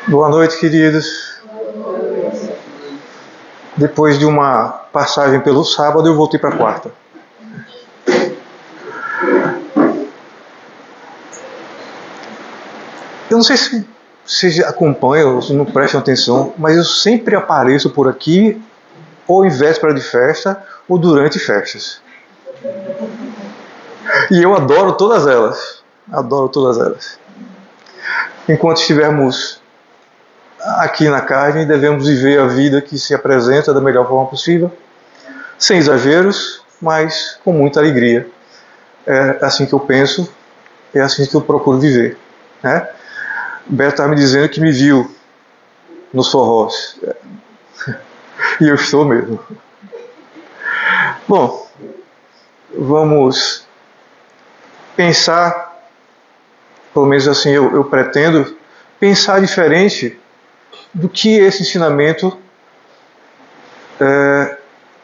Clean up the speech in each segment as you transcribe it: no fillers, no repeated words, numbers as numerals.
Boa noite, queridos. Depois de uma passagem pelo sábado, eu voltei para a quarta. Eu não sei se vocês acompanham, se não prestam atenção, mas eu sempre apareço por aqui, ou em véspera de festa, ou durante festas. E eu adoro todas elas. Adoro todas elas. Enquanto estivermos aqui na carne, devemos viver a vida que se apresenta da melhor forma possível, sem exageros, mas com muita alegria. É assim que eu penso, é assim que eu procuro viver, né? Beto estava me dizendo que me viu nos forrós. E eu estou mesmo. Bom, vamos pensar, pelo menos assim eu pretendo, pensar diferente do que esse ensinamento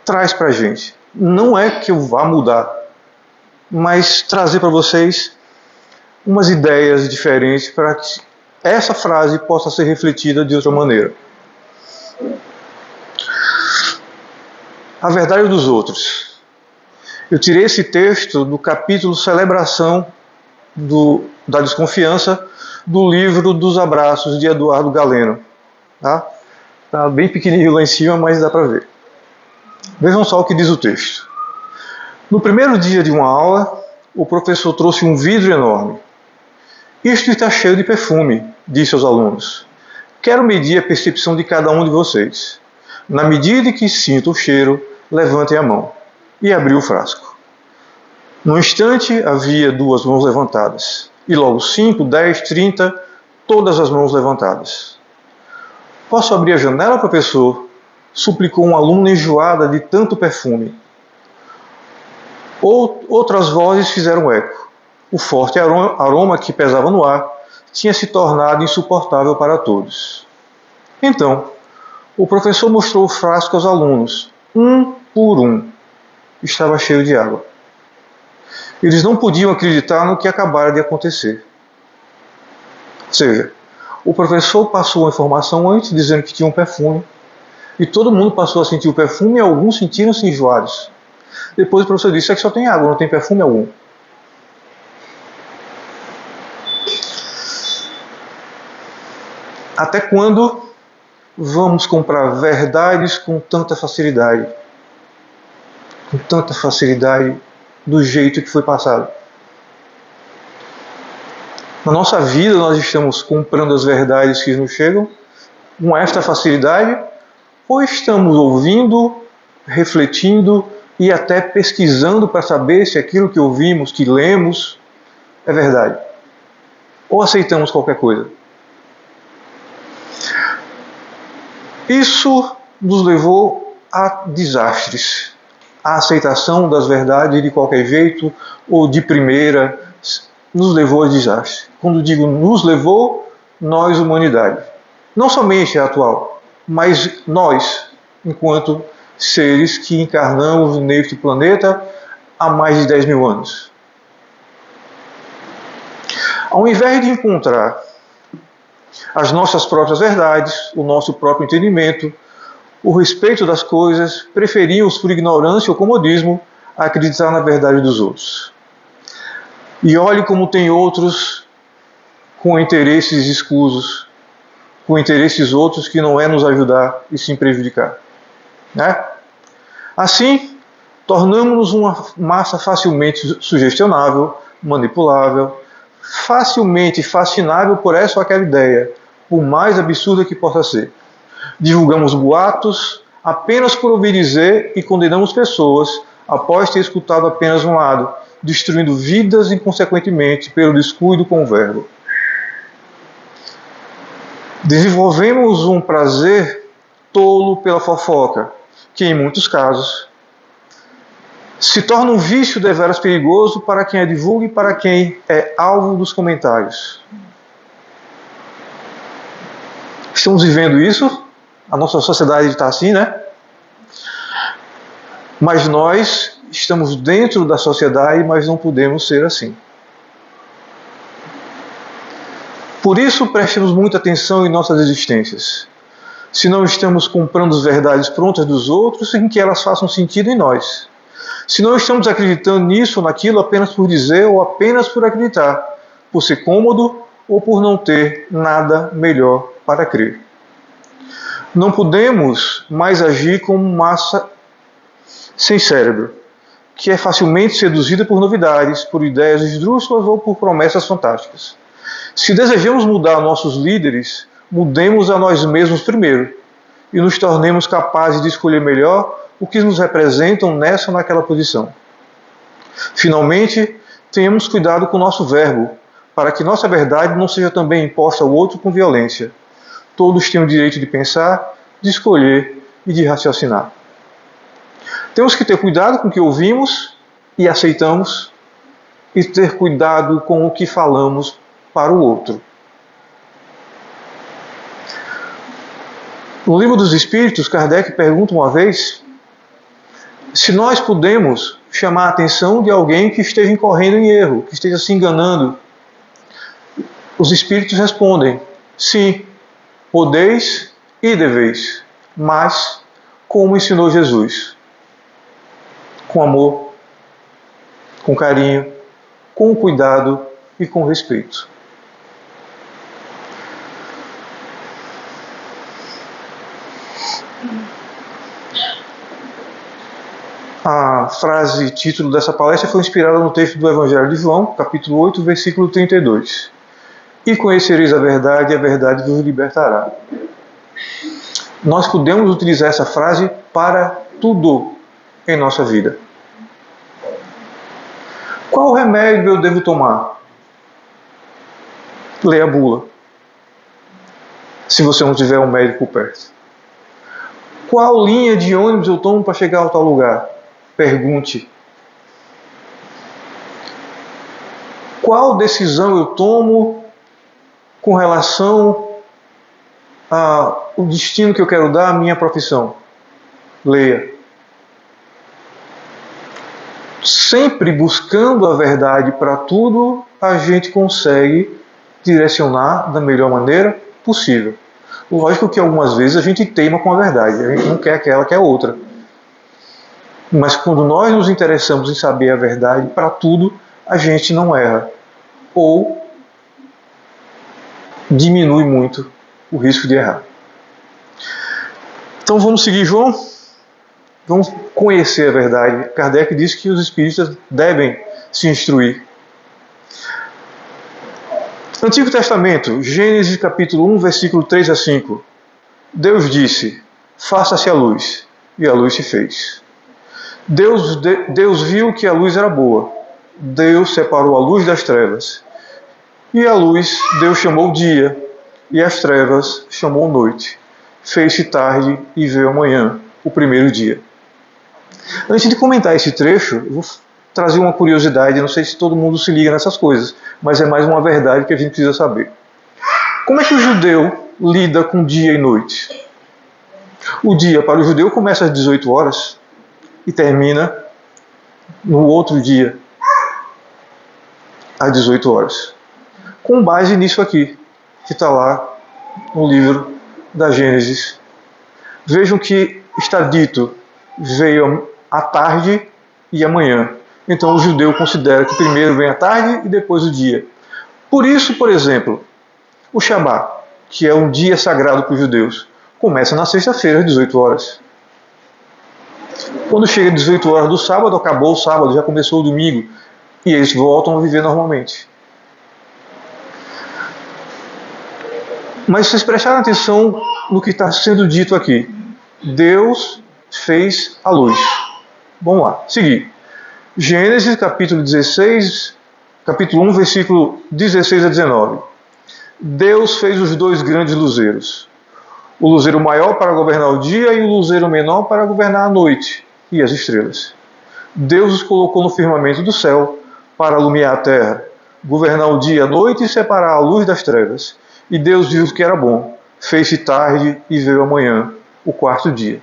traz para a gente. Não é que eu vá mudar, mas trazer para vocês umas ideias diferentes para que essa frase possa ser refletida de outra maneira. A verdade dos outros. Eu tirei esse texto do capítulo Celebração da Desconfiança do livro dos Abraços de Eduardo Galeno. Tá bem pequenininho lá em cima, mas dá para ver. Vejam só o que diz o texto. No primeiro dia de uma aula, o professor trouxe um vidro enorme. Isto está cheio de perfume, disse aos alunos. Quero medir a percepção de cada um de vocês. Na medida que sinta o cheiro, levantem a mão. E abriu o frasco. No instante, havia 2 mãos levantadas. E logo 5, 10, 30, todas as mãos levantadas. Posso abrir a janela, professor? Suplicou uma aluna enjoada de tanto perfume. Outras vozes fizeram eco. O forte aroma que pesava no ar tinha se tornado insuportável para todos. Então, o professor mostrou o frasco aos alunos, um por um. Estava cheio de água. Eles não podiam acreditar no que acabara de acontecer. Ou seja, o professor passou a informação antes, dizendo que tinha um perfume, e todo mundo passou a sentir o perfume e alguns sentiram-se enjoados. Depois o professor disse, é que só tem água, não tem perfume algum. Até quando vamos comprar verdades com tanta facilidade? Com tanta facilidade do jeito que foi passado. Na nossa vida nós estamos comprando as verdades que nos chegam com esta facilidade ou estamos ouvindo, refletindo e até pesquisando para saber se aquilo que ouvimos, que lemos, é verdade? Ou aceitamos qualquer coisa? Isso nos levou a desastres. A aceitação das verdades de qualquer jeito ou de primeira nos levou a desastre. Quando digo nos levou, nós, humanidade. Não somente a atual, mas nós, enquanto seres que encarnamos neste planeta há mais de 10 mil anos. Ao invés de encontrar as nossas próprias verdades, o nosso próprio entendimento, o respeito das coisas, preferimos, por ignorância ou comodismo, acreditar na verdade dos outros. E olhe como tem outros com interesses escusos, com interesses outros que não é nos ajudar e sim prejudicar. Né? Assim, tornamos-nos uma massa facilmente sugestionável, manipulável, facilmente fascinável por essa ou aquela ideia, por mais absurda que possa ser. Divulgamos boatos apenas por ouvir dizer e condenamos pessoas após ter escutado apenas um lado, destruindo vidas inconsequentemente pelo descuido com o verbo. Desenvolvemos um prazer tolo pela fofoca, que em muitos casos se torna um vício deveras perigoso para quem a divulga e para quem é alvo dos comentários. Estamos vivendo isso? A nossa sociedade está assim, né? Mas nós estamos dentro da sociedade, mas não podemos ser assim. Por isso, prestemos muita atenção em nossas existências. Se não estamos comprando as verdades prontas dos outros, em que elas façam sentido em nós. Se não estamos acreditando nisso ou naquilo apenas por dizer ou apenas por acreditar, por ser cômodo ou por não ter nada melhor para crer. Não podemos mais agir como massa sem cérebro, que é facilmente seduzida por novidades, por ideias esdrúxulas ou por promessas fantásticas. Se desejamos mudar nossos líderes, mudemos a nós mesmos primeiro e nos tornemos capazes de escolher melhor o que nos representam nessa ou naquela posição. Finalmente, tenhamos cuidado com o nosso verbo, para que nossa verdade não seja também imposta ao outro com violência. Todos têm o direito de pensar, de escolher e de raciocinar. Temos que ter cuidado com o que ouvimos e aceitamos e ter cuidado com o que falamos para o outro. No Livro dos Espíritos, Kardec pergunta uma vez se nós podemos chamar a atenção de alguém que esteja incorrendo em erro, que esteja se enganando. Os Espíritos respondem: sim, podeis e deveis, mas como ensinou Jesus. Com amor, com carinho, com cuidado e com respeito. A frase título dessa palestra foi inspirada no texto do Evangelho de João, capítulo 8, versículo 32. E conhecereis a verdade vos libertará. Nós podemos utilizar essa frase para tudo em nossa vida. Qual remédio eu devo tomar? Leia a bula, se você não tiver um médico perto. Qual linha de ônibus eu tomo para chegar ao tal lugar? Pergunte. Qual decisão eu tomo com relação ao destino que eu quero dar à minha profissão? Leia. Sempre buscando a verdade para tudo, a gente consegue direcionar da melhor maneira possível. Lógico que algumas vezes a gente teima com a verdade, a gente não quer aquela, quer outra. Mas quando nós nos interessamos em saber a verdade para tudo, a gente não erra. Ou diminui muito o risco de errar. Então vamos seguir João? Vamos conhecer a verdade. Kardec diz que os espíritas devem se instruir. Antigo Testamento, Gênesis capítulo 1, versículo 3 a 5. Deus disse: faça-se a luz, e a luz se fez. Deus viu que a luz era boa. Deus separou a luz das trevas. E a luz Deus chamou dia, e as trevas chamou noite. Fez-se tarde e veio amanhã, o primeiro dia. Antes de comentar esse trecho, eu vou trazer uma curiosidade, não sei se todo mundo se liga nessas coisas, mas é mais uma verdade que a gente precisa saber. Como é que o judeu lida com dia e noite? O dia para o judeu começa às 18 horas e termina no outro dia, às 18 horas. Com base nisso aqui, que está lá no livro da Gênesis. Vejam que está dito, veio a tarde e amanhã. Então o judeu considera que primeiro vem a tarde e depois o dia. Por isso, por exemplo, o Shabat, que é um dia sagrado para os judeus, começa na sexta-feira às 18 horas. Quando chega às 18 horas do sábado, acabou o sábado, já começou o domingo, e eles voltam a viver normalmente. Mas vocês prestaram atenção no que está sendo dito aqui. Deus fez a luz. Vamos lá, seguir. Gênesis capítulo 16, capítulo 1, versículo 16 a 19. Deus fez os dois grandes luzeiros. O luzeiro maior para governar o dia e o luzeiro menor para governar a noite e as estrelas. Deus os colocou no firmamento do céu para alumiar a terra, governar o dia e a noite e separar a luz das trevas. E Deus viu que era bom. Fez-se tarde e veio amanhã, o quarto dia.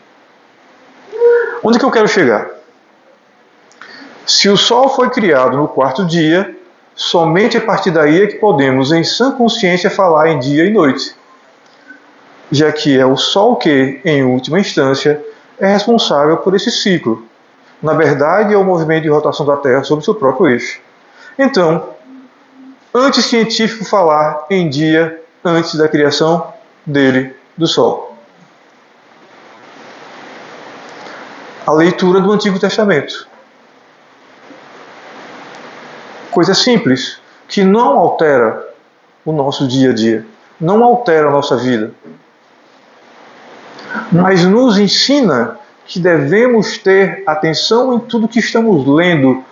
Onde que eu quero chegar? Se o sol foi criado no quarto dia, Somente a partir daí é que podemos, em sã consciência, falar em dia e noite, já que é o Sol que, em última instância, é responsável por esse ciclo. Na verdade, é o movimento de rotação da Terra sobre seu próprio eixo. Então, anticientífico falar em dia antes da criação dele, do Sol. A leitura do Antigo Testamento. Coisa simples, que não altera o nosso dia a dia, não altera a nossa vida, mas nos ensina que devemos ter atenção em tudo que estamos lendo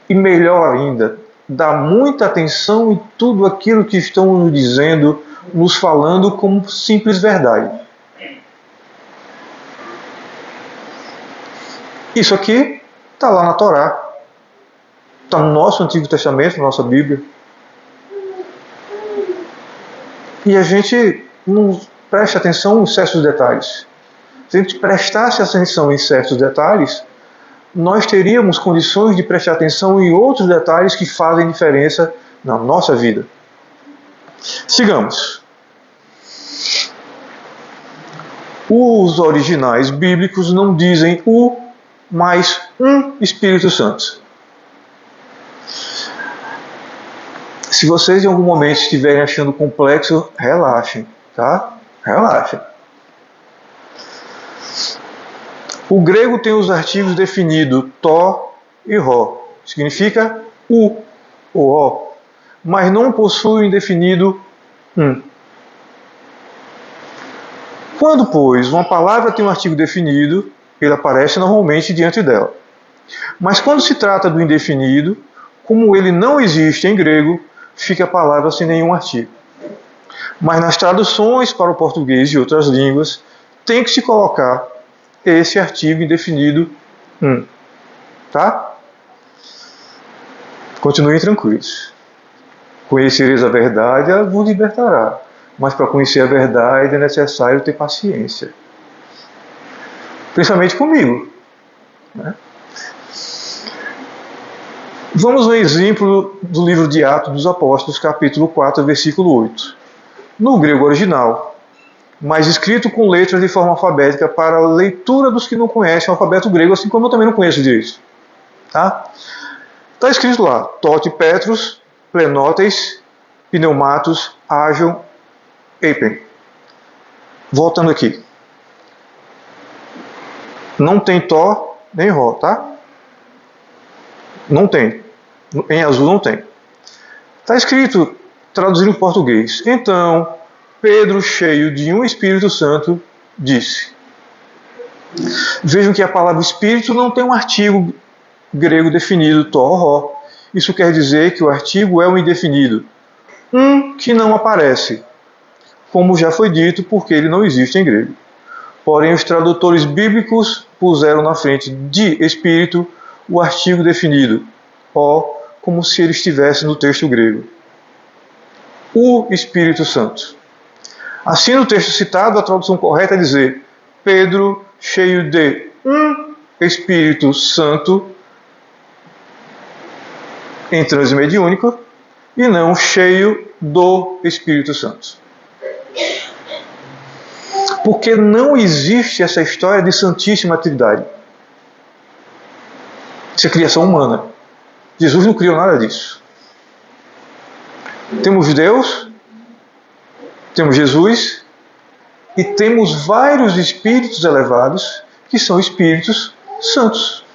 e, melhor ainda, dar muita atenção em tudo aquilo que estão nos dizendo, nos falando como simples verdade. Isso aqui está lá na Torá, está no nosso Antigo Testamento, na nossa Bíblia. E a gente não presta atenção em certos detalhes. Se a gente prestasse atenção em certos detalhes, nós teríamos condições de prestar atenção em outros detalhes que fazem diferença na nossa vida. Sigamos. Os originais bíblicos não dizem o, mas um Espírito Santo. Se vocês em algum momento estiverem achando complexo, relaxem, tá? Relaxem. O grego tem os artigos definidos to e ro. Significa o ou o, mas não possui o indefinido um. Quando, pois, uma palavra tem um artigo definido, ele aparece normalmente diante dela. Mas quando se trata do indefinido, como ele não existe em grego, fica a palavra sem nenhum artigo. Mas nas traduções para o português e outras línguas, tem que se colocar esse artigo indefinido um. Tá? Continuem tranquilos. Conhecereis a verdade, ela vos libertará. Mas para conhecer a verdade é necessário ter paciência. Principalmente comigo. Né? Vamos ao exemplo do livro de Atos dos Apóstolos, capítulo 4, versículo 8. No grego original, mas escrito com letras de forma alfabética para a leitura dos que não conhecem o alfabeto grego, assim como eu também não conheço direito. Tá? Está escrito lá, Tote Petrus, Plenotes, Pneumatos, Agion, Eipen. Voltando aqui. Não tem Tó nem Ró, tá? Não tem. Em azul não tem. Está escrito, traduzindo em português. Então, Pedro, cheio de um Espírito Santo, disse. Vejam que a palavra Espírito não tem um artigo grego definido, Tó ou Ró. Isso quer dizer que o artigo é um indefinido. Um que não aparece, como já foi dito, porque ele não existe em grego. Porém, os tradutores bíblicos puseram na frente de Espírito o artigo definido, ó, como se ele estivesse no texto grego. O Espírito Santo. Assim, no texto citado, a tradução correta é dizer Pedro, cheio de um Espírito Santo, em transe mediúnico, e não cheio do Espírito Santo. Porque não existe essa história de Santíssima Trindade. Isso é criação humana. Jesus não criou nada disso. Temos Deus, temos Jesus e temos vários espíritos elevados que são espíritos santos,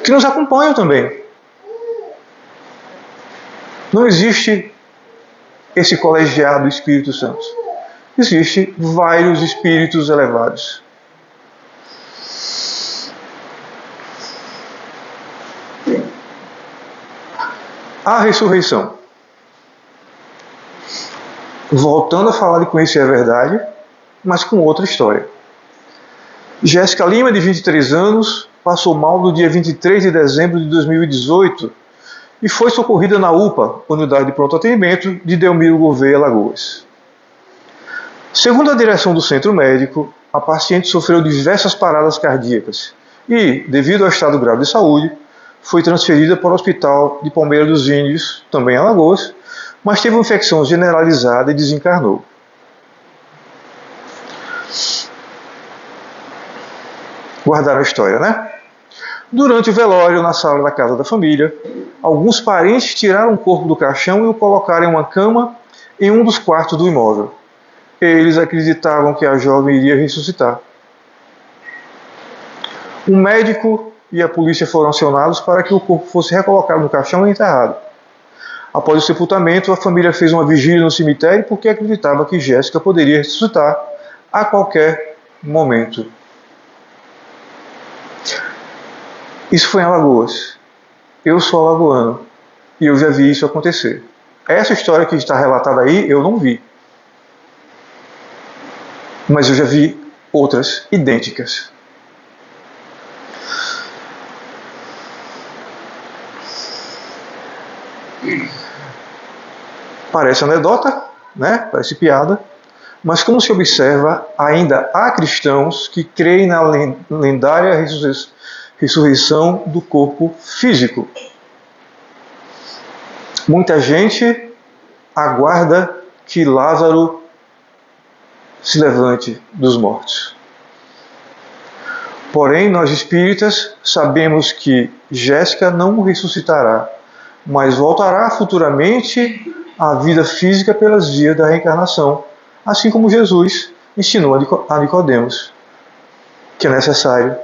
que nos acompanham também. Não existe esse colegiado Espírito Santo. Existem vários espíritos elevados. A ressurreição. Voltando a falar de conhecer a verdade, mas com outra história. Jéssica Lima, de 23 anos, passou mal no dia 23 de dezembro de 2018 e foi socorrida na UPA, Unidade de Pronto Atendimento, de Delmiro Gouveia, Alagoas. Segundo a direção do centro médico, a paciente sofreu diversas paradas cardíacas e, devido ao estado grave de saúde, foi transferida para o Hospital de Palmeira dos Índios, também em Alagoas, mas teve uma infecção generalizada e desencarnou. Guardaram a história, né? Durante o velório, na sala da casa da família, alguns parentes tiraram o corpo do caixão e o colocaram em uma cama em um dos quartos do imóvel. Eles acreditavam que a jovem iria ressuscitar. Um médico e a polícia foram acionados para que o corpo fosse recolocado no caixão e enterrado. Após o sepultamento, a família fez uma vigília no cemitério porque acreditava que Jéssica poderia ressuscitar a qualquer momento. Isso foi em Alagoas. Eu sou alagoano e eu já vi isso acontecer. Essa história que está relatada aí, eu não vi. Mas eu já vi outras idênticas. Parece anedota, né? Parece piada, mas como se observa, ainda há cristãos que creem na lendária ressurreição do corpo físico. Muita gente aguarda que Lázaro se levante dos mortos. Porém, nós espíritas sabemos que Jéssica não ressuscitará, mas voltará futuramente à vida física pelas vias da reencarnação, assim como Jesus ensinou a Nicodemos, que é necessário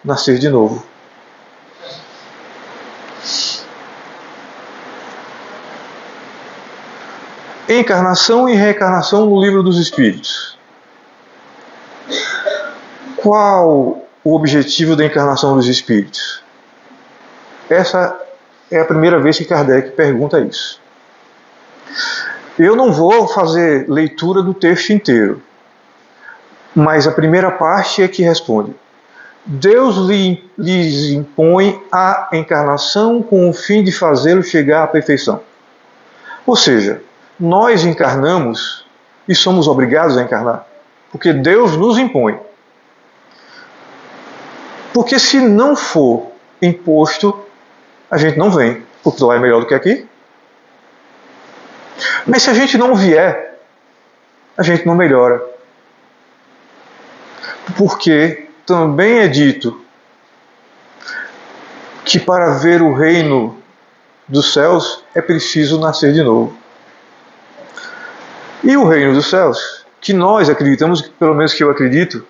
nascer de novo. Encarnação e reencarnação no Livro dos Espíritos. Qual o objetivo da encarnação dos espíritos? Essa é a primeira vez que Kardec pergunta isso. Eu não vou fazer leitura do texto inteiro, mas a primeira parte é que responde. Deus lhes impõe a encarnação com o fim de fazê-lo chegar à perfeição. Ou seja, nós encarnamos e somos obrigados a encarnar, porque Deus nos impõe. Porque se não for imposto, a gente não vem, porque lá é melhor do que aqui. Mas se a gente não vier, a gente não melhora. Porque também é dito que para ver o reino dos céus é preciso nascer de novo. E o reino dos céus, que nós acreditamos, pelo menos que eu acredito,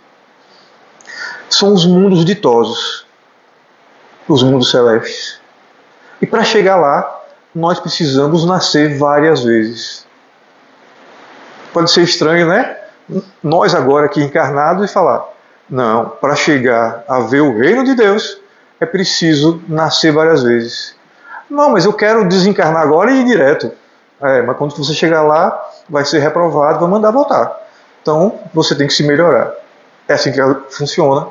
são os mundos ditosos, os mundos celestes. E para chegar lá, nós precisamos nascer várias vezes. Pode ser estranho, né? Nós agora aqui encarnados e falar, não, para chegar a ver o reino de Deus, é preciso nascer várias vezes. Não, mas eu quero desencarnar agora e ir direto. Mas quando você chegar lá, vai ser reprovado, vai mandar voltar. Então, você tem que se melhorar. É assim que funciona.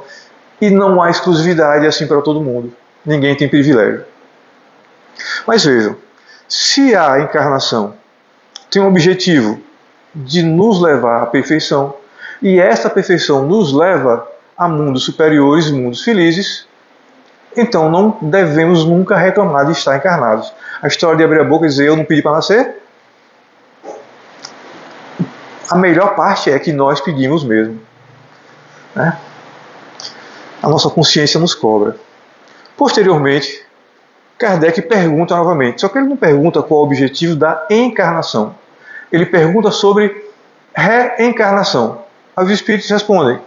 E não há exclusividade assim para todo mundo. Ninguém tem privilégio. Mas vejam, se a encarnação tem o objetivo de nos levar à perfeição, e essa perfeição nos leva a mundos superiores, mundos felizes, então não devemos nunca reclamar de estar encarnados. A história de abrir a boca e dizer, eu não pedi para nascer, a melhor parte é que nós pedimos mesmo. Né? A nossa consciência nos cobra. Posteriormente, Kardec pergunta novamente, só que ele não pergunta qual é o objetivo da encarnação. Ele pergunta sobre reencarnação. Os espíritos respondem,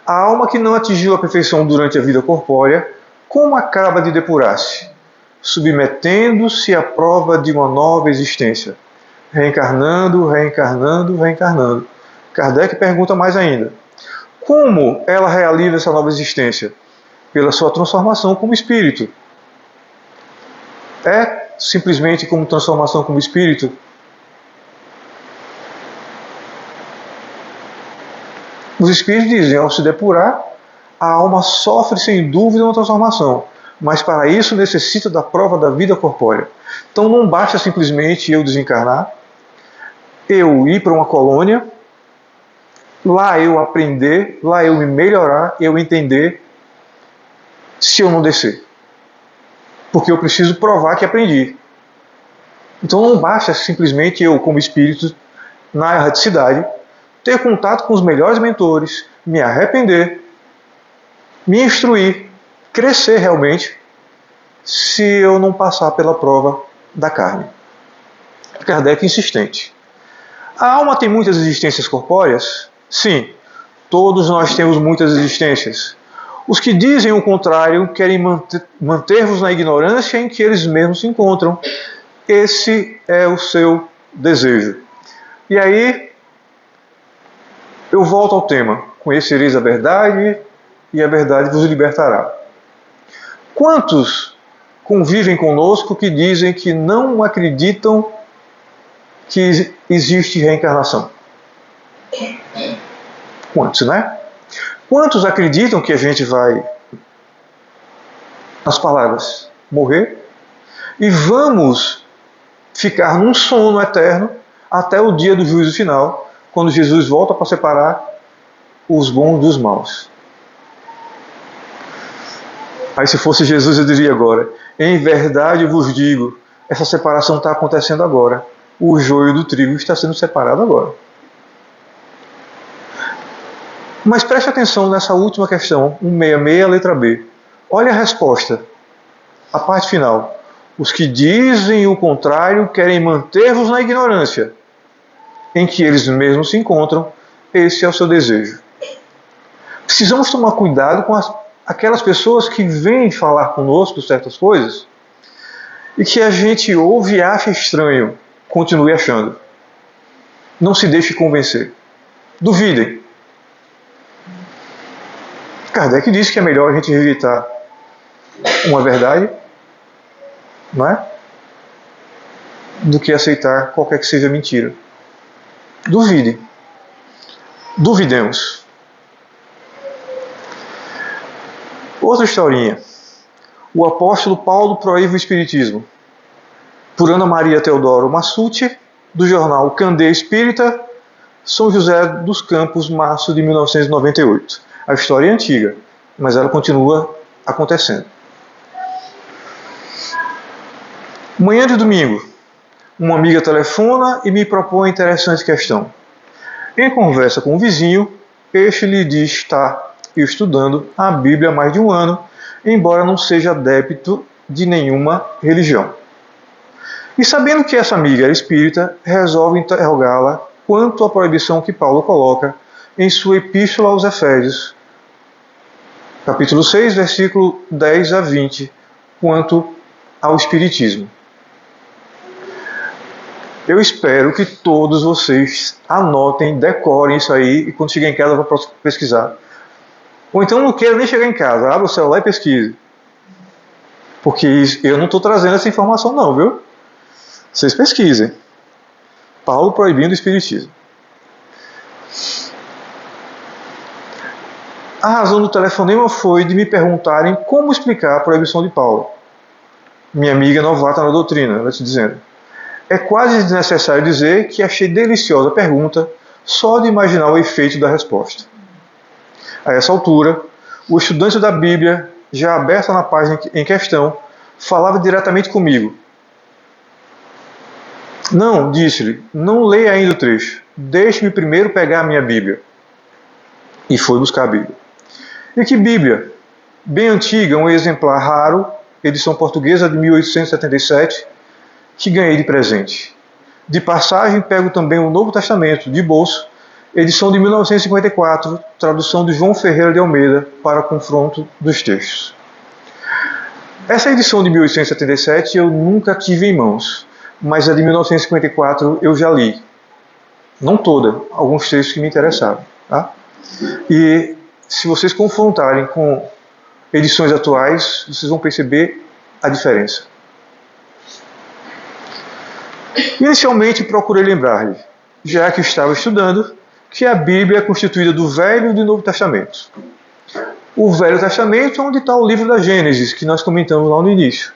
a alma que não atingiu a perfeição durante a vida corpórea, como acaba de depurar-se? Submetendo-se à prova de uma nova existência. Reencarnando, reencarnando, reencarnando. Kardec pergunta mais ainda, como ela realiza essa nova existência? Pela sua transformação como espírito. É simplesmente como transformação como espírito? Os espíritos dizem, ao se depurar, a alma sofre sem dúvida uma transformação, mas para isso necessita da prova da vida corpórea. Então não basta simplesmente eu desencarnar, eu ir para uma colônia, lá eu aprender, lá eu me melhorar, eu entender, se eu não descer. porque eu preciso provar que aprendi. Então não basta simplesmente eu, como espírito, na erraticidade, ter contato com os melhores mentores, me arrepender, me instruir, crescer realmente, se eu não passar pela prova da carne. Kardec é insistente. A alma tem muitas existências corpóreas? Sim, todos nós temos muitas existências. Os que dizem o contrário querem manter-vos na ignorância em que eles mesmos se encontram. Esse é o seu desejo. E aí, eu volto ao tema. Conhecereis a verdade e a verdade vos libertará. Quantos convivem conosco que dizem que não acreditam que existe reencarnação? Quantos, né? Quantos acreditam que a gente vai, nas palavras, morrer e vamos ficar num sono eterno até o dia do juízo final, quando Jesus volta para separar os bons dos maus? Aí, se fosse Jesus, eu diria agora: em verdade eu vos digo, essa separação está acontecendo agora. O joio do trigo está sendo separado agora. Mas preste atenção nessa última questão, 166, letra B. Olha a resposta, a parte final. Os que dizem o contrário querem manter-vos na ignorância, em que eles mesmos se encontram. Esse é o seu desejo. Precisamos tomar cuidado com aquelas pessoas que vêm falar conosco certas coisas e que a gente ouve e acha estranho. Continue achando. Não se deixe convencer. Duvidem. Kardec disse que é melhor a gente rejeitar uma verdade, não é? Do que aceitar qualquer que seja mentira. Duvidem. Duvidemos. Outra historinha. O apóstolo Paulo proíbe o espiritismo. Por Ana Maria Teodoro Massucci, do jornal Candê Espírita, São José dos Campos, março de 1998. A história é antiga, mas ela continua acontecendo. Manhã de domingo, uma amiga telefona e me propõe uma interessante questão. Em conversa com o vizinho, este lhe diz estar estudando a Bíblia há mais de um ano, embora não seja adepto de nenhuma religião. E sabendo que essa amiga era espírita, resolve interrogá-la quanto à proibição que Paulo coloca em sua epístola aos Efésios, capítulo 6, versículo 10 a 20, quanto ao espiritismo. Eu espero que todos vocês anotem, decorem isso aí e quando chegar em casa vão pesquisar. Ou então não queira nem chegar em casa, abra o celular e pesquise. Porque eu não estou trazendo essa informação não, viu? Vocês pesquisem. Paulo proibindo o espiritismo. A razão do telefonema foi de me perguntarem como explicar a proibição de Paulo. Minha amiga novata na doutrina, ela te dizendo. É quase desnecessário dizer que achei deliciosa a pergunta só de imaginar o efeito da resposta. A essa altura, o estudante da Bíblia, já aberto na página em questão, falava diretamente comigo. Não, disse-lhe, não leia ainda o trecho. Deixe-me primeiro pegar a minha Bíblia. E foi buscar a Bíblia. E que Bíblia? Bem antiga, um exemplar raro, edição portuguesa de 1877, que ganhei de presente. De passagem, pego também o Novo Testamento, de bolso, edição de 1954, tradução de João Ferreira de Almeida, para confronto dos textos. Essa edição de 1877 eu nunca tive em mãos, mas a de 1954 eu já li. Não toda, alguns textos que me interessaram. Tá? E se vocês confrontarem com edições atuais, vocês vão perceber a diferença. Inicialmente procurei lembrar-lhe, já que estava estudando, que a Bíblia é constituída do Velho e do Novo Testamento. O Velho Testamento é onde está o livro da Gênesis, que nós comentamos lá no início.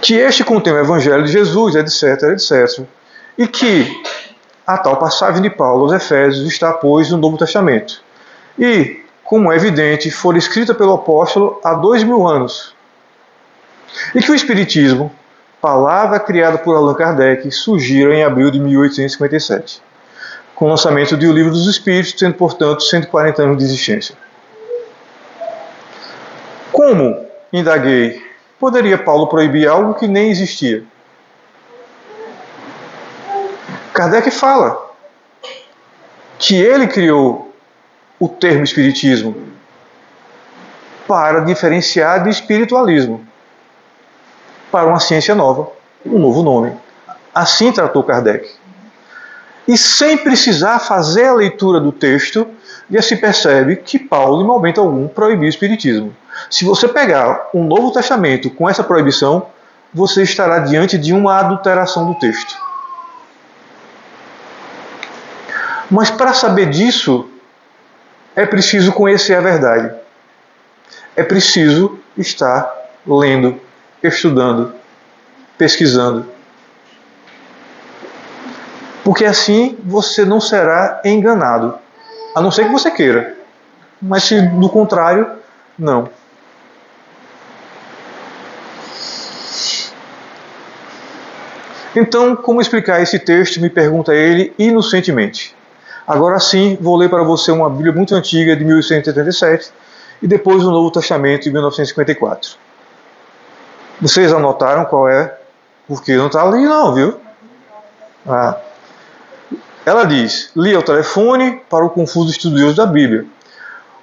Que este contém o Evangelho de Jesus, etc, etc. E que a tal passagem de Paulo aos Efésios está, pois, no Novo Testamento. E, como é evidente, fora escrita pelo apóstolo há 2000 anos. E que o Espiritismo, palavra criada por Allan Kardec, surgira em abril de 1857, com o lançamento de O Livro dos Espíritos, tendo, portanto, 140 anos de existência. Como, indaguei, poderia Paulo proibir algo que nem existia? Kardec fala que ele criou o termo espiritismo para diferenciar de espiritualismo, para uma ciência nova, um novo nome. Assim tratou Kardec. E sem precisar fazer a leitura do texto, já se percebe que Paulo, em momento algum, proibiu o espiritismo. Se você pegar o Novo Testamento com essa proibição, você estará diante de uma adulteração do texto. Mas para saber disso, é preciso conhecer a verdade. É preciso estar lendo, estudando, pesquisando. Porque assim você não será enganado. A não ser que você queira. Mas se do contrário, não. Então, como explicar esse texto? Me pergunta ele inocentemente. Agora sim, vou ler para você uma Bíblia muito antiga, de 1887, e depois o Novo Testamento, de 1954. Vocês anotaram qual é? Porque não está ali não, viu? Ela diz: li ao telefone para o confuso estudioso da Bíblia.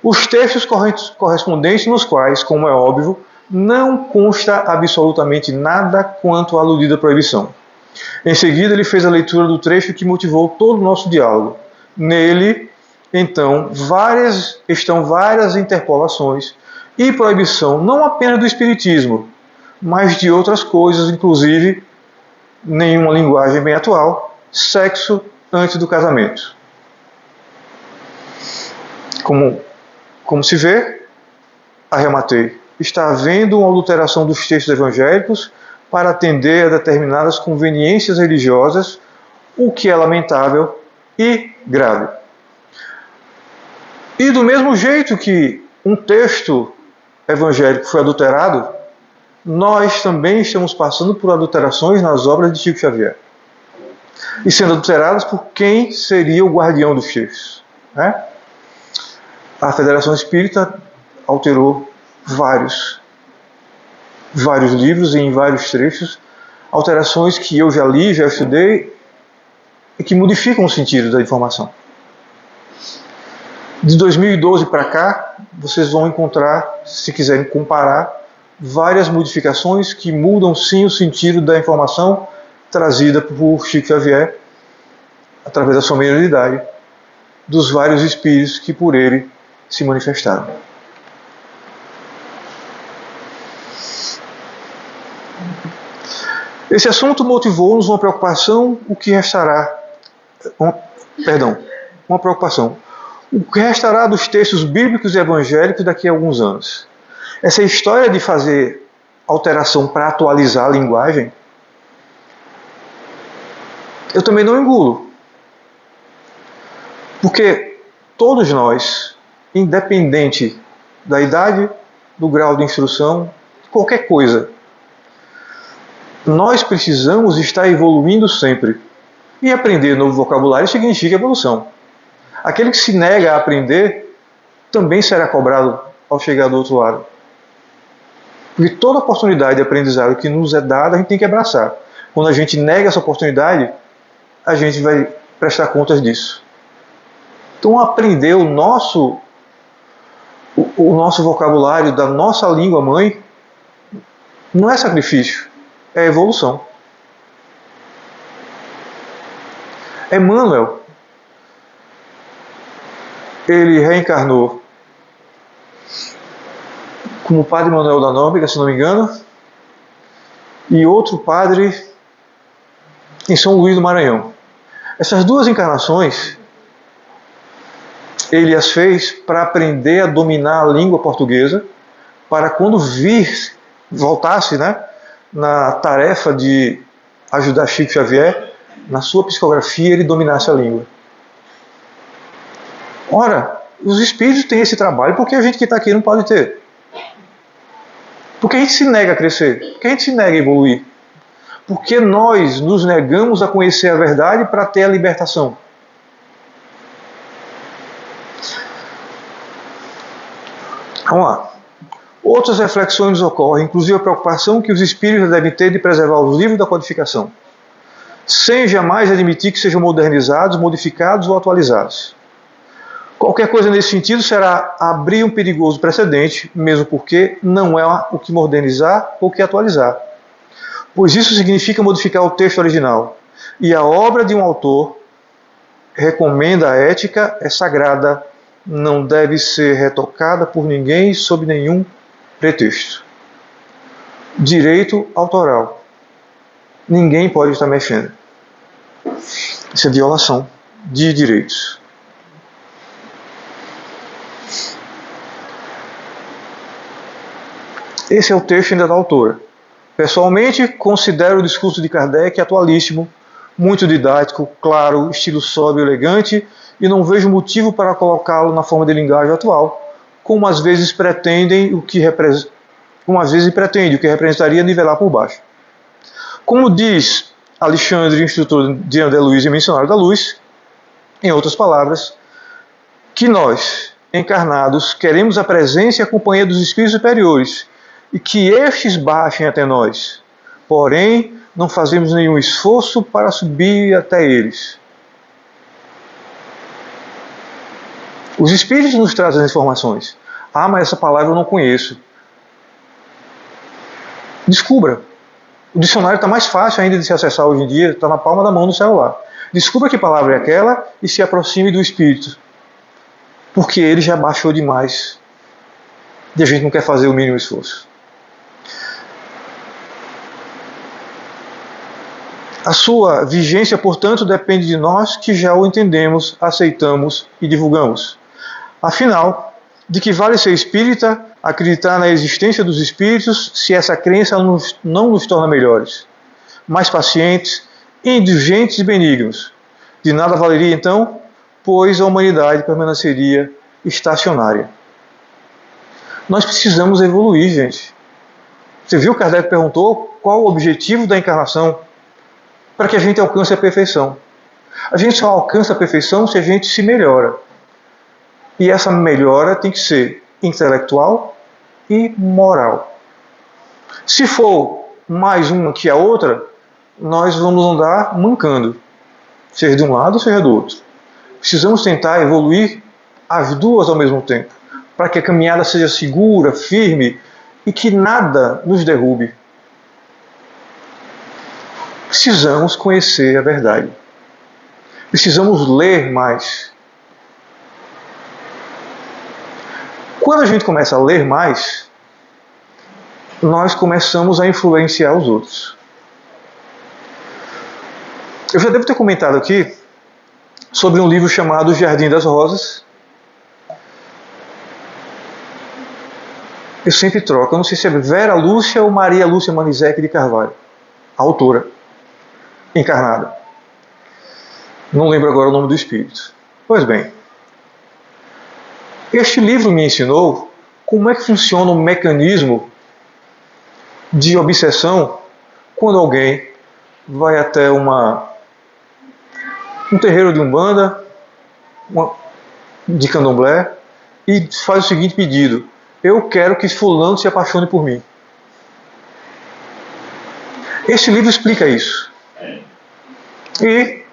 Os textos correspondentes nos quais, como é óbvio, não consta absolutamente nada quanto à aludida proibição. Em seguida, ele fez a leitura do trecho que motivou todo o nosso diálogo. Nele, então, estão várias interpolações e proibição não apenas do espiritismo, mas de outras coisas, inclusive, nenhuma linguagem bem atual, sexo antes do casamento. Como se vê, arrematei, está havendo uma adulteração dos textos evangélicos para atender a determinadas conveniências religiosas, o que é lamentável e grave. E do mesmo jeito que um texto evangélico foi adulterado, nós também estamos passando por adulterações nas obras de Chico Xavier. E sendo adulteradas por quem seria o guardião dos textos, né? A Federação Espírita alterou vários livros e em vários trechos, alterações que eu já li, já estudei, e que modificam o sentido da informação. De 2012 para cá, vocês vão encontrar, se quiserem comparar, várias modificações que mudam sim o sentido da informação trazida por Chico Xavier, através da sua mediunidade, dos vários espíritos que por ele se manifestaram. Esse assunto motivou-nos uma preocupação, uma preocupação. O que restará dos textos bíblicos e evangélicos daqui a alguns anos? Essa história de fazer alteração para atualizar a linguagem, eu também não engulo. Porque todos nós, independente da idade, do grau de instrução, qualquer coisa, nós precisamos estar evoluindo sempre. E aprender novo vocabulário significa evolução. Aquele que se nega a aprender também será cobrado ao chegar do outro lado. Porque toda oportunidade de aprendizado que nos é dada, a gente tem que abraçar. Quando a gente nega essa oportunidade, a gente vai prestar contas disso. Então, aprender o nosso vocabulário da nossa língua mãe não é sacrifício, é evolução. Emmanuel, ele reencarnou como Padre Manuel da Nóbrega, se não me engano, e outro padre em São Luís do Maranhão. Essas duas encarnações, ele as fez para aprender a dominar a língua portuguesa, para quando voltasse, né, na tarefa de ajudar Chico Xavier, na sua psicografia ele dominasse a língua. Ora, Os espíritos têm esse trabalho porque a gente que está aqui não pode ter. Porque a gente se nega a crescer, porque a gente se nega a evoluir. Porque nós nos negamos a conhecer a verdade para ter a libertação. Vamos lá. Outras reflexões nos ocorrem, inclusive a preocupação que os espíritos devem ter de preservar os livros da codificação, sem jamais admitir que sejam modernizados, modificados ou atualizados. Qualquer coisa nesse sentido será abrir um perigoso precedente, mesmo porque não é o que modernizar ou o que atualizar. Pois isso significa modificar o texto original. E a obra de um autor recomenda a ética, é sagrada, não deve ser retocada por ninguém sob nenhum pretexto. Direito autoral. Ninguém pode estar mexendo. Isso é violação de direitos. Esse é o texto ainda da autora. Pessoalmente, considero o discurso de Kardec atualíssimo, muito didático, claro, estilo sóbrio e elegante, e não vejo motivo para colocá-lo na forma de linguagem atual, como às vezes pretende o que representaria nivelar por baixo. Como diz Alexandre, instrutor de André Luiz e missionário da luz, em outras palavras, que nós, encarnados, queremos a presença e a companhia dos espíritos superiores, e que estes baixem até nós. Porém, não fazemos nenhum esforço para subir até eles. Os espíritos nos trazem as informações. Ah, mas essa palavra eu não conheço. Descubra. O dicionário está mais fácil ainda de se acessar hoje em dia, está na palma da mão no celular. Descubra que palavra é aquela e se aproxime do espírito. Porque ele já baixou demais. E a gente não quer fazer o mínimo esforço. A sua vigência, portanto, depende de nós que já o entendemos, aceitamos e divulgamos. Afinal, de que vale ser espírita, acreditar na existência dos espíritos, se essa crença não nos torna melhores, mais pacientes, indulgentes e benignos? De nada valeria então, pois a humanidade permaneceria estacionária. Nós precisamos evoluir, gente. Você viu que Kardec perguntou qual o objetivo da encarnação? Para que a gente alcance a perfeição. A gente só alcança a perfeição se a gente se melhora. E essa melhora tem que ser intelectual e moral. Se for mais uma que a outra, nós vamos andar mancando. Seja de um lado, seja do outro. Precisamos tentar evoluir as duas ao mesmo tempo, para que a caminhada seja segura, firme e que nada nos derrube. Precisamos conhecer a verdade. Precisamos ler mais. Quando a gente começa a ler mais, nós começamos a influenciar os outros. Eu já devo ter comentado aqui sobre um livro chamado Jardim das Rosas. Eu sempre troco, eu não sei se é Vera Lúcia ou Maria Lúcia Manizek de Carvalho, a autora, encarnada. Não lembro agora o nome do espírito. Pois bem, este livro me ensinou como é que funciona o mecanismo de obsessão quando alguém vai até um terreiro de umbanda, de candomblé, e faz o seguinte pedido: eu quero que fulano se apaixone por mim. Este livro explica isso. E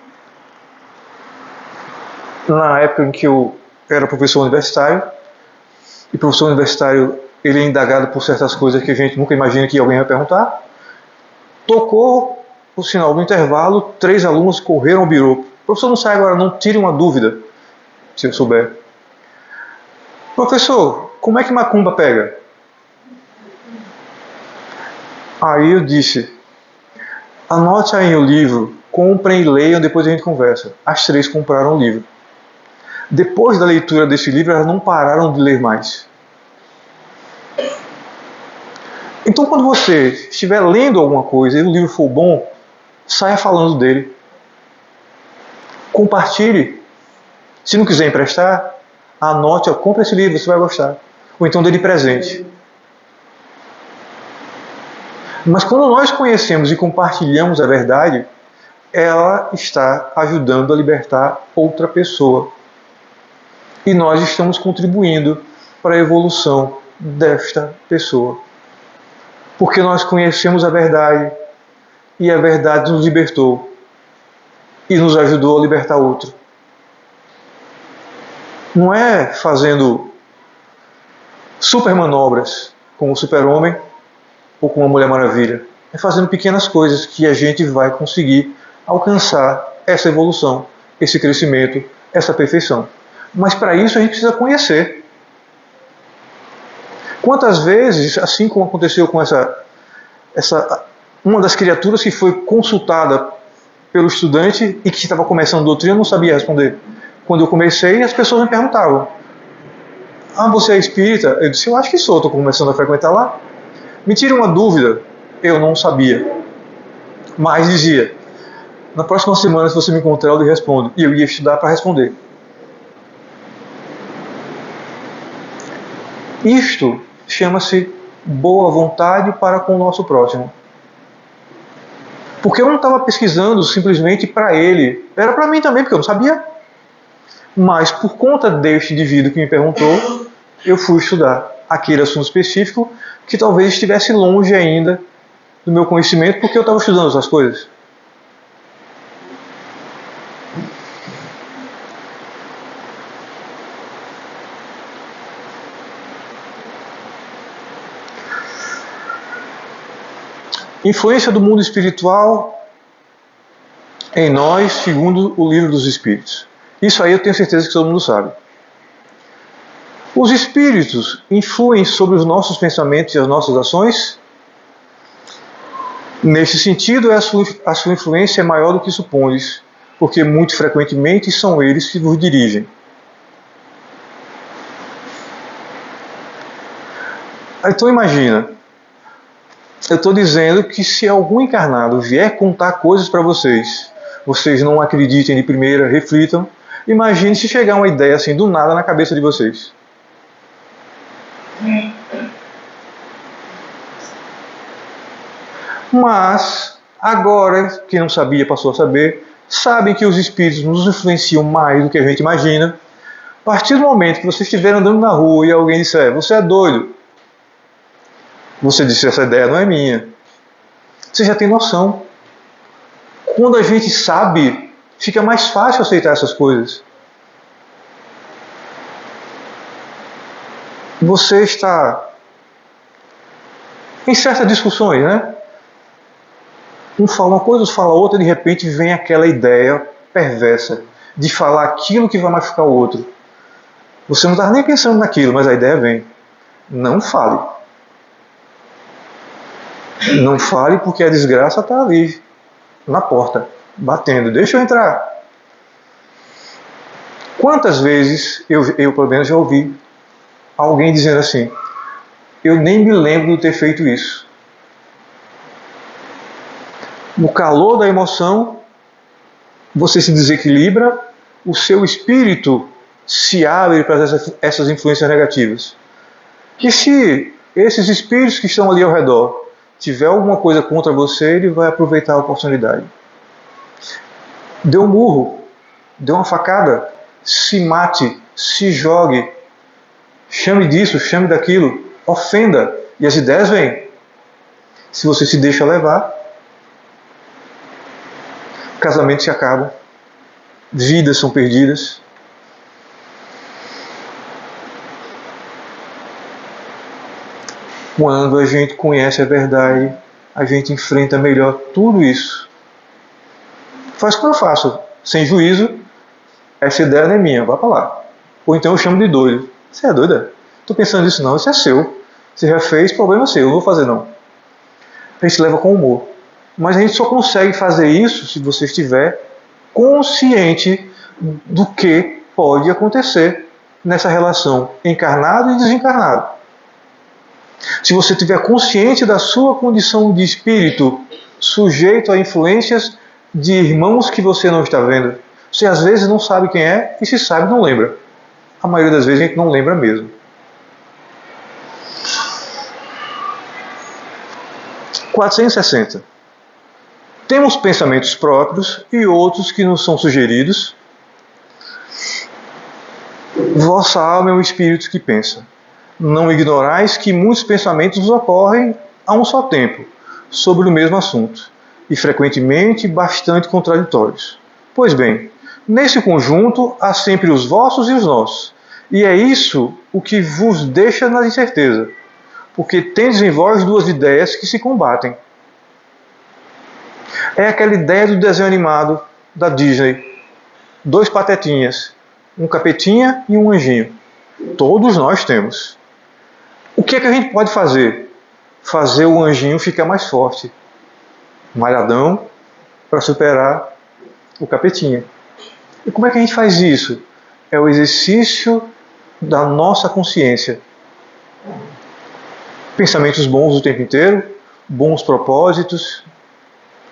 na época em que eu era professor universitário, e professor universitário ele é indagado por certas coisas que a gente nunca imagina que alguém vai perguntar, tocou o sinal do intervalo, 3 alunos correram ao birô. Professor, não sai agora, não tire uma dúvida, se eu souber. Professor, como é que macumba pega? Aí eu disse: anote aí o livro, comprem e leiam, depois a gente conversa. As 3 compraram o livro. Depois da leitura desse livro, elas não pararam de ler mais. Então, quando você estiver lendo alguma coisa e o livro for bom, saia falando dele. Compartilhe. Se não quiser emprestar, Anote, compre esse livro, você vai gostar. Ou então dê de presente. Mas quando nós conhecemos e compartilhamos a verdade, ela está ajudando a libertar outra pessoa. E nós estamos contribuindo para a evolução desta pessoa. Porque nós conhecemos a verdade e a verdade nos libertou e nos ajudou a libertar outro. Não é fazendo super manobras como o Super-Homem ou como a Mulher Maravilha. É fazendo pequenas coisas que a gente vai conseguir alcançar essa evolução, esse crescimento, essa perfeição. Mas para isso a gente precisa conhecer. Quantas vezes, assim como aconteceu com uma das criaturas que foi consultada pelo estudante e que estava começando a doutrina, não sabia responder. Quando eu comecei, as pessoas me perguntavam: você é espírita? Eu disse: eu acho que sou, estou começando a frequentar lá. Me tira uma dúvida. Eu não sabia. Mas dizia: na próxima semana, se você me encontrar, eu lhe respondo. E eu ia estudar para responder. Isto chama-se boa vontade para com o nosso próximo. Porque eu não estava pesquisando simplesmente para ele. Era para mim também, porque eu não sabia. Mas por conta deste indivíduo que me perguntou, eu fui estudar aquele assunto específico que talvez estivesse longe ainda do meu conhecimento, porque eu estava estudando essas coisas. Influência do mundo espiritual em nós, segundo o Livro dos Espíritos. Isso aí eu tenho certeza que todo mundo sabe. Os espíritos influem sobre os nossos pensamentos e as nossas ações? Nesse sentido, a sua influência é maior do que supões, porque muito frequentemente são eles que vos dirigem. Então imagina, eu estou dizendo que se algum encarnado vier contar coisas para vocês, vocês não acreditem de primeira, reflitam. Imagine se chegar uma ideia assim do nada na cabeça de vocês. Mas, agora, quem não sabia passou a saber, sabem que os espíritos nos influenciam mais do que a gente imagina. A partir do momento que você estiver andando na rua e alguém disser: você é doido, você disse: essa ideia não é minha. Você já tem noção. Quando a gente sabe, fica mais fácil aceitar essas coisas. Você está em certas discussões, né? Um fala uma coisa, outro fala outra, e de repente vem aquela ideia perversa de falar aquilo que vai machucar o outro. Você não está nem pensando naquilo, mas a ideia vem. Não fale. Não fale, porque a desgraça está ali, na porta, batendo. Deixa eu entrar. Quantas vezes eu pelo menos já ouvi alguém dizendo assim: eu nem me lembro de ter feito isso. No calor da emoção, você se desequilibra, o seu espírito se abre para essas influências negativas. E se esses espíritos que estão ali ao redor tiver alguma coisa contra você, ele vai aproveitar a oportunidade. Dê um murro, dê uma facada, se mate, se jogue, chame disso, chame daquilo, ofenda, e as ideias vêm. Se você se deixa levar, casamentos se acabam, vidas são perdidas. Quando a gente conhece a verdade, a gente enfrenta melhor tudo isso. Faz como eu faço, sem juízo. Essa ideia não é minha, vá para lá. Ou então eu chamo de doido. Você é doida? Estou pensando nisso não, isso é seu. Você já fez, problema seu, eu não vou fazer não. A gente leva com humor. Mas a gente só consegue fazer isso se você estiver consciente do que pode acontecer nessa relação encarnado e desencarnado. Se você estiver consciente da sua condição de espírito, sujeito a influências de irmãos que você não está vendo. Você às vezes não sabe quem é, e se sabe não lembra. a maioria das vezes a gente não lembra mesmo. (460) Temos pensamentos próprios e outros que nos são sugeridos. Vossa alma é um espírito que pensa. Não ignorais que muitos pensamentos ocorrem a um só tempo, sobre o mesmo assunto, e frequentemente bastante contraditórios. Pois bem, nesse conjunto há sempre os vossos e os nossos, e é isso o que vos deixa na incerteza, porque tendes em vós duas ideias que se combatem. É aquela ideia do desenho animado da Disney, dois patetinhas, um capetinha e um anjinho. Todos nós temos. O que é que a gente pode fazer? Fazer o anjinho ficar mais forte, malhadão, para superar o capetinha. E como é que a gente faz isso? É o exercício da nossa consciência. Pensamentos bons o tempo inteiro, bons propósitos,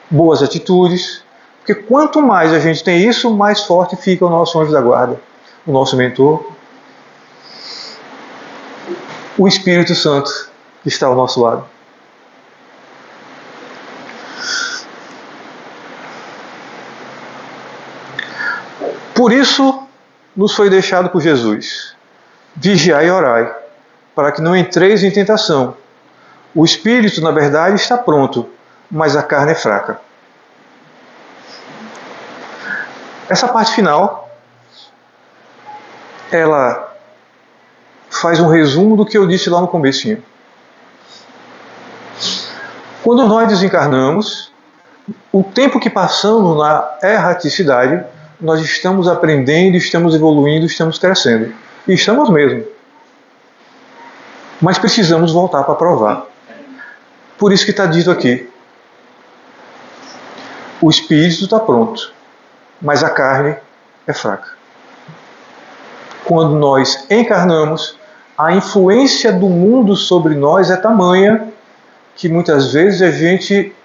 boas atitudes. Porque quanto mais a gente tem isso, mais forte fica o nosso anjo da guarda, o nosso mentor, o Espírito Santo que está ao nosso lado. Por isso nos foi deixado por Jesus: vigiai e orai, para que não entreis em tentação. O espírito, na verdade, está pronto, mas a carne é fraca. Essa parte final, ela faz um resumo do que eu disse lá no comecinho. Quando nós desencarnamos, o tempo que passamos na erraticidade, nós estamos aprendendo, estamos evoluindo, estamos crescendo. E estamos mesmo. Mas precisamos voltar para provar. Por isso que está dito aqui: o espírito está pronto, mas a carne é fraca. Quando nós encarnamos, a influência do mundo sobre nós é tamanha que muitas vezes a gente,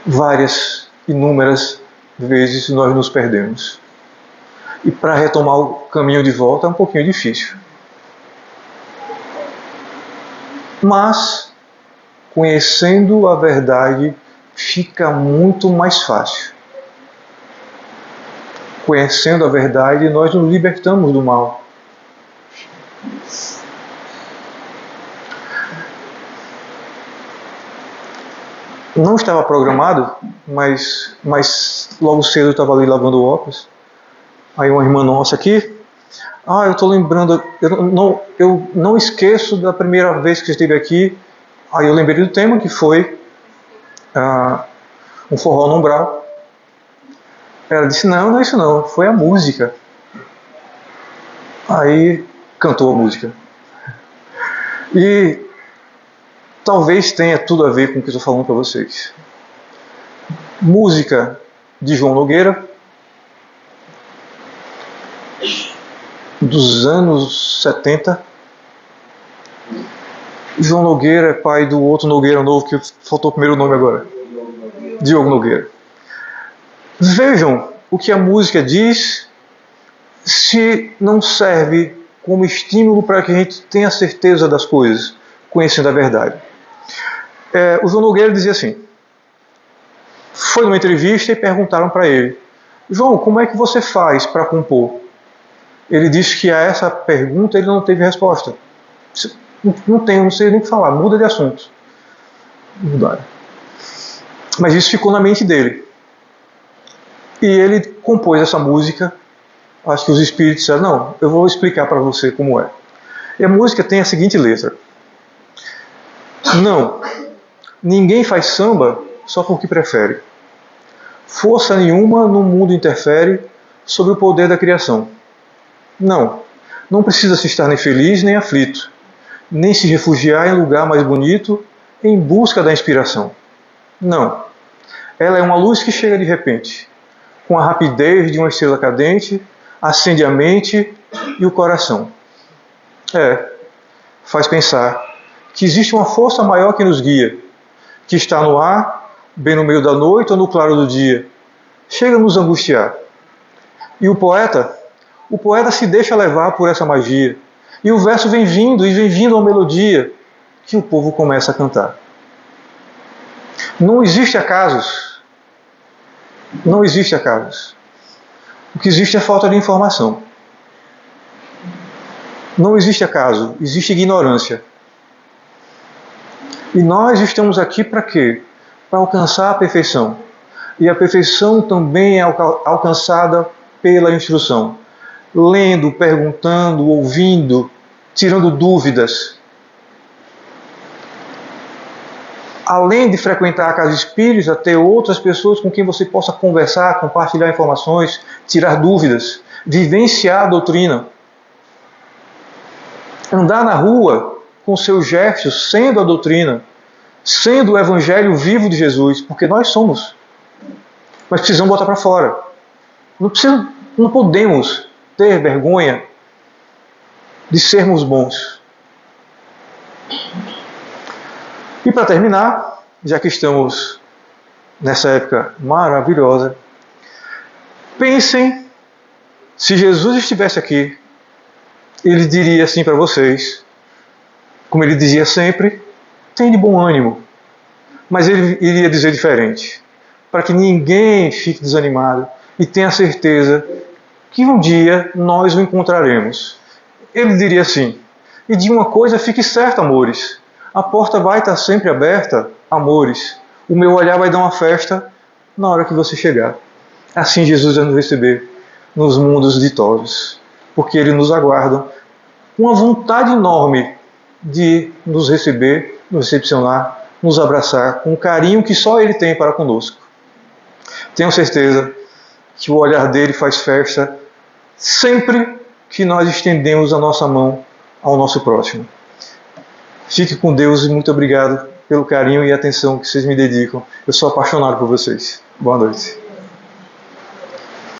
várias, inúmeras vezes nós nos perdemos. E para retomar o caminho de volta é um pouquinho difícil. Mas, conhecendo a verdade, fica muito mais fácil. Conhecendo a verdade, nós nos libertamos do mal. Não estava programado, mas logo cedo eu estava ali lavando o óculos. Aí uma irmã nossa aqui, eu estou lembrando, eu não esqueço da primeira vez que esteve aqui. Aí eu lembrei do tema, que foi um forró no umbral. Ela disse: não é isso não, foi a música. Aí cantou a música. E talvez tenha tudo a ver com o que eu estou falando para vocês. Música de João Nogueira, dos anos 70. João Nogueira é pai do outro Nogueira novo, que faltou o primeiro nome agora. Diogo Nogueira. Vejam o que a música diz, se não serve como estímulo para que a gente tenha certeza das coisas, conhecendo a verdade. O João Nogueira dizia assim: foi numa entrevista e perguntaram para ele: João, como é que você faz para compor? Ele disse que a essa pergunta ele não teve resposta. Não sei nem o que falar, muda de assunto. Mudaram. Mas isso ficou na mente dele. E ele compôs essa música. Acho que os espíritos disseram: não, eu vou explicar para você como é. E a música tem a seguinte letra: não, ninguém faz samba só porque prefere. Força nenhuma no mundo interfere sobre o poder da criação. Não precisa se estar nem feliz nem aflito, nem se refugiar em lugar mais bonito em busca da inspiração. Não, ela é uma luz que chega de repente, com a rapidez de uma estrela cadente, acende a mente e o coração. Faz pensar que existe uma força maior que nos guia, que está no ar, bem no meio da noite ou no claro do dia, chega a nos angustiar. E o poeta O poeta se deixa levar por essa magia. E o verso vem vindo e vem vindo a melodia que o povo começa a cantar. Não existe acasos. Não existe acasos. O que existe é falta de informação. Não existe acaso, existe ignorância. E nós estamos aqui para quê? Para alcançar a perfeição. E a perfeição também é alcançada pela instrução. Lendo, perguntando, ouvindo, tirando dúvidas. Além de frequentar a casa espírita, ter outras pessoas com quem você possa conversar, compartilhar informações, tirar dúvidas, vivenciar a doutrina. Andar na rua com seus gestos, sendo a doutrina, sendo o evangelho vivo de Jesus, porque nós somos. Mas precisamos botar para fora. Não podemos ter vergonha de sermos bons. E para terminar, já que estamos nessa época maravilhosa, pensem, se Jesus estivesse aqui, ele diria assim para vocês, como ele dizia sempre, tem de bom ânimo. Mas ele iria dizer diferente, para que ninguém fique desanimado e tenha certeza que um dia nós o encontraremos. Ele diria assim, e de uma coisa fique certo, amores, a porta vai estar sempre aberta, amores, o meu olhar vai dar uma festa na hora que você chegar. Assim Jesus vai nos receber nos mundos ditosos, porque Ele nos aguarda com uma vontade enorme de nos receber, nos recepcionar, nos abraçar, com o carinho que só Ele tem para conosco. Tenho certeza que o olhar dele faz festa sempre que nós estendemos a nossa mão ao nosso próximo. Fique com Deus e muito obrigado pelo carinho e atenção que vocês me dedicam. Eu sou apaixonado por vocês. Boa noite.